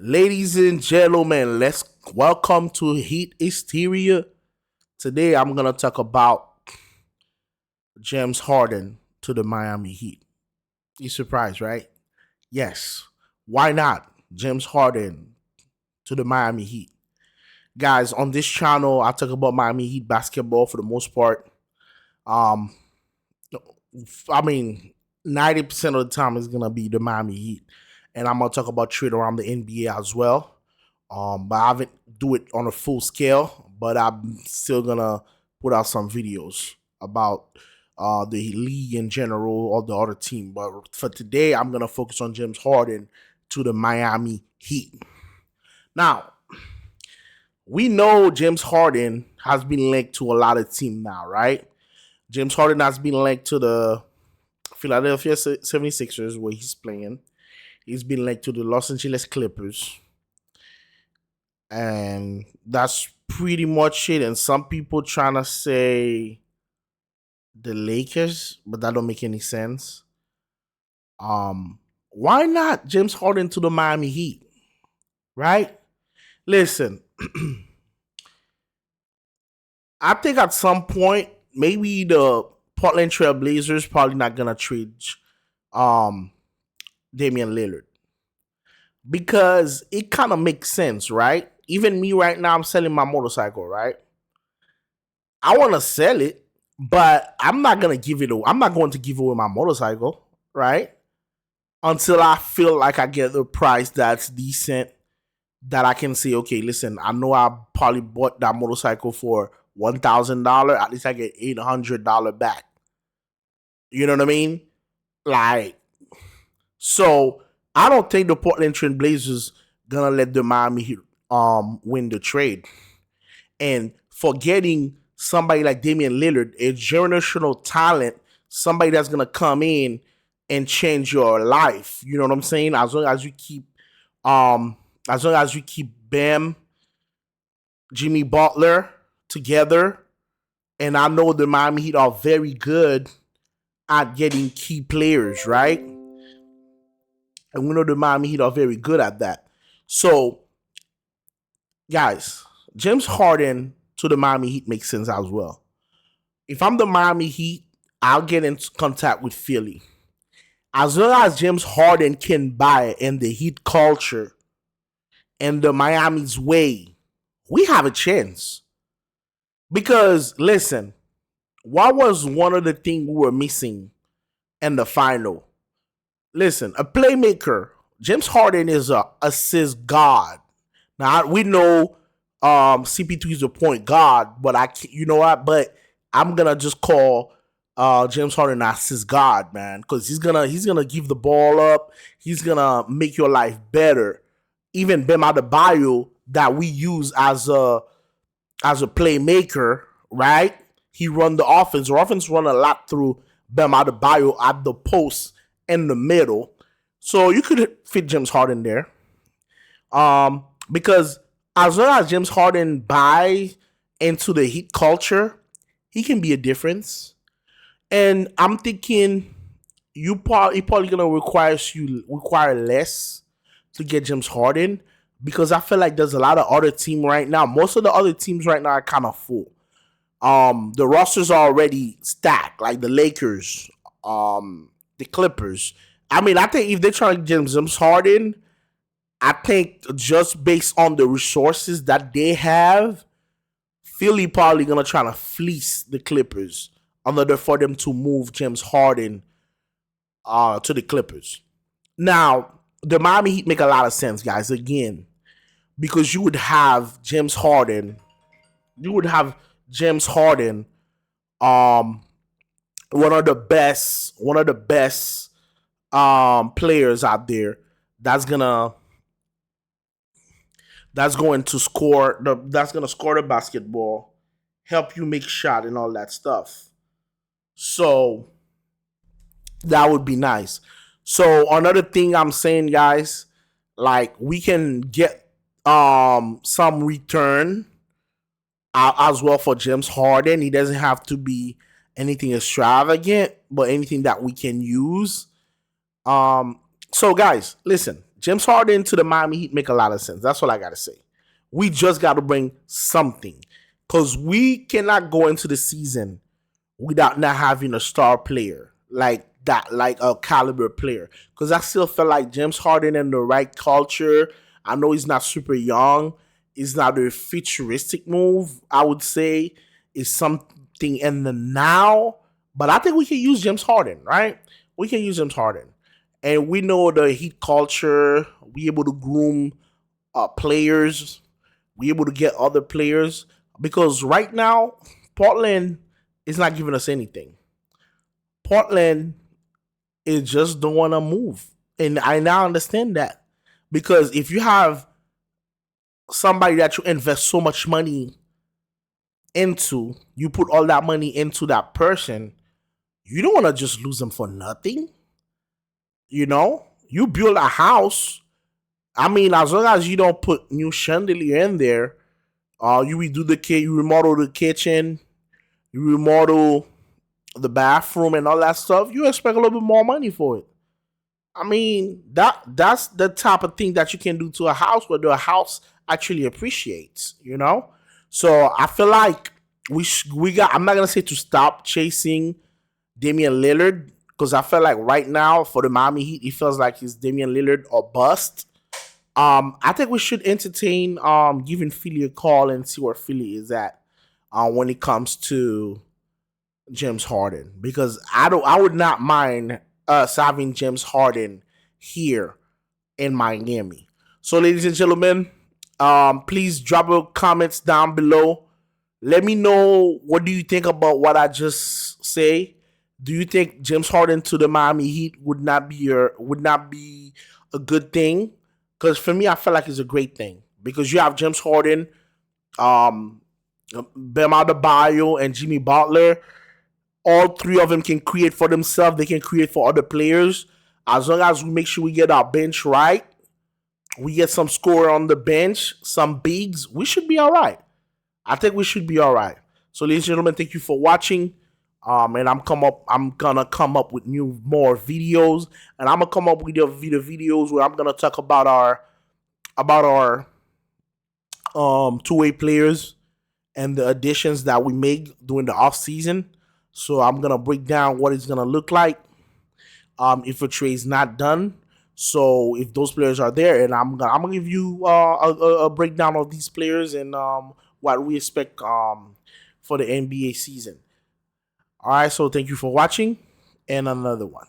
Ladies and gentlemen, let's welcome to Hysteria. Today I'm gonna talk about James Harden to the Miami Heat. You surprised, right? Yes. Why not? James Harden to the Miami Heat. Guys, on this channel, I talk about Miami Heat basketball for the most part. Um, I mean, 90% of the time is gonna be the Miami Heat. And I'm gonna talk about trade around the NBA as well. But I haven't do it on a full scale. But I'm still gonna put out some videos about the league in general or the other team. But for today, I'm gonna focus on James Harden to the Miami Heat. Now, we know James Harden has been linked to a lot of teams now, right? James Harden has been linked to the Philadelphia 76ers, where he's playing. He's been linked to the Los Angeles Clippers. And that's pretty much it. And some people trying to say the Lakers, but that don't make any sense. Why not James Harden to the Miami Heat? Right? Listen, I think at some point, maybe the Portland Trail Blazers probably not gonna trade um Damian Lillard. Because it kind of makes sense, right? Even me right now, I'm selling my motorcycle, right? I want to sell it, but I'm not gonna give it away. I'm not going to give away my motorcycle, right? Until I feel like I get a price that's decent, that I can say, okay, listen, I know I probably bought that motorcycle for $1,000. At least I get $800 back. You know what I mean? Like, so I don't think the Portland Trail Blazers gonna let the Miami Heat win the trade. And for getting somebody like Damian Lillard, a generational talent, somebody that's gonna come in and change your life. You know what I'm saying? Um as long as you keep Bam, Jimmy Butler together, and I know the Miami Heat are very good at getting key players, right? And we know the Miami Heat are very good at that. So, guys, James Harden to the Miami Heat makes sense as well. If I'm the Miami Heat, I'll get in contact with Philly. As long as James Harden can buy in the Heat culture and the Miami's way, we have a chance. Because, listen, what was one of the things we were missing in the final? Listen, a playmaker. James Harden is a assist god. Now we know CP3 is a point guard, but you know what? But I'm gonna just call James Harden an assist god, man, because he's gonna give the ball up. He's gonna make your life better. Even Bam Adebayo that we use as a playmaker, right? He run the offense. The offense run a lot through Bam Adebayo at the post in the middle. So you could fit James Harden there. Because as long as James Harden buy into the Heat culture, he can be a difference. And I'm thinking he probably gonna require less to get James Harden, because I feel like there's a lot of other team right now. Most of the other teams right now are kind of full. The rosters are already stacked, like the Lakers, the Clippers. I mean, I think if they're trying to get James Harden, I think just based on the resources that they have, Philly probably gonna try to fleece the Clippers in order for them to move James Harden to the Clippers. Now, the Miami Heat make a lot of sense, guys. Again, because you would have James Harden, you would have James Harden, um, one of the best players out there that's gonna that's gonna score the basketball, help you make shot and all that stuff. So that would be nice. So another thing I'm saying, guys, like we can get some return as well for James Harden. He doesn't have to be anything extravagant, but anything that we can use. So guys, listen, James Harden to the Miami Heat make a lot of sense. That's all I gotta say. We just got to bring something because we cannot go into the season without not having a star player like that, like a caliber player. Because I still feel like James Harden in the right culture. I know he's not super young. It's not a futuristic move. I would say is something in the now. But I think we can use James Harden, right? We can use James Harden, and we know the Heat culture. We able to groom players. We able to get other players because right now Portland is not giving us anything. Portland is just don't want to move, and I now understand that because if you have somebody that you invest so much money into, you put all that money into that person, you don't want to just lose them for nothing. You know, you build a house. I mean, as long as you don't put new chandelier in there, you redo you remodel the kitchen, you remodel the bathroom and all that stuff. You expect a little bit more money for it. I mean, that's the type of thing that you can do to a house where the house actually appreciates. You know, so I feel like we got. I'm not gonna say to stop chasing Damian Lillard because I feel like right now for the Miami Heat, it feels like it's Damian Lillard or bust. I think we should entertain giving Philly a call and see where Philly is at when it comes to James Harden because I would not mind us having James Harden here in Miami. So, ladies and gentlemen, please drop your comments down below. Let me know what do you think about what I just say. Do you think James Harden to the Miami Heat would not be a good thing? Because for me, I feel like it's a great thing because you have James Harden, um, Bam Adebayo, and Jimmy Butler. All three of them can create for themselves. They can create for other players. As long as we make sure we get our bench right, we get some score on the bench, some bigs, we should be all right. I think we should be all right. So, ladies and gentlemen, thank you for watching. And I'm gonna come up with more videos, and I'm gonna come up with the videos where I'm gonna talk about our two-way players and the additions that we made during the off season. So I'm gonna break down what it's gonna look like if a trade is not done. So if those players are there, and I'm gonna give you a breakdown of these players and what we expect for the NBA season. All right, so thank you for watching, and another one.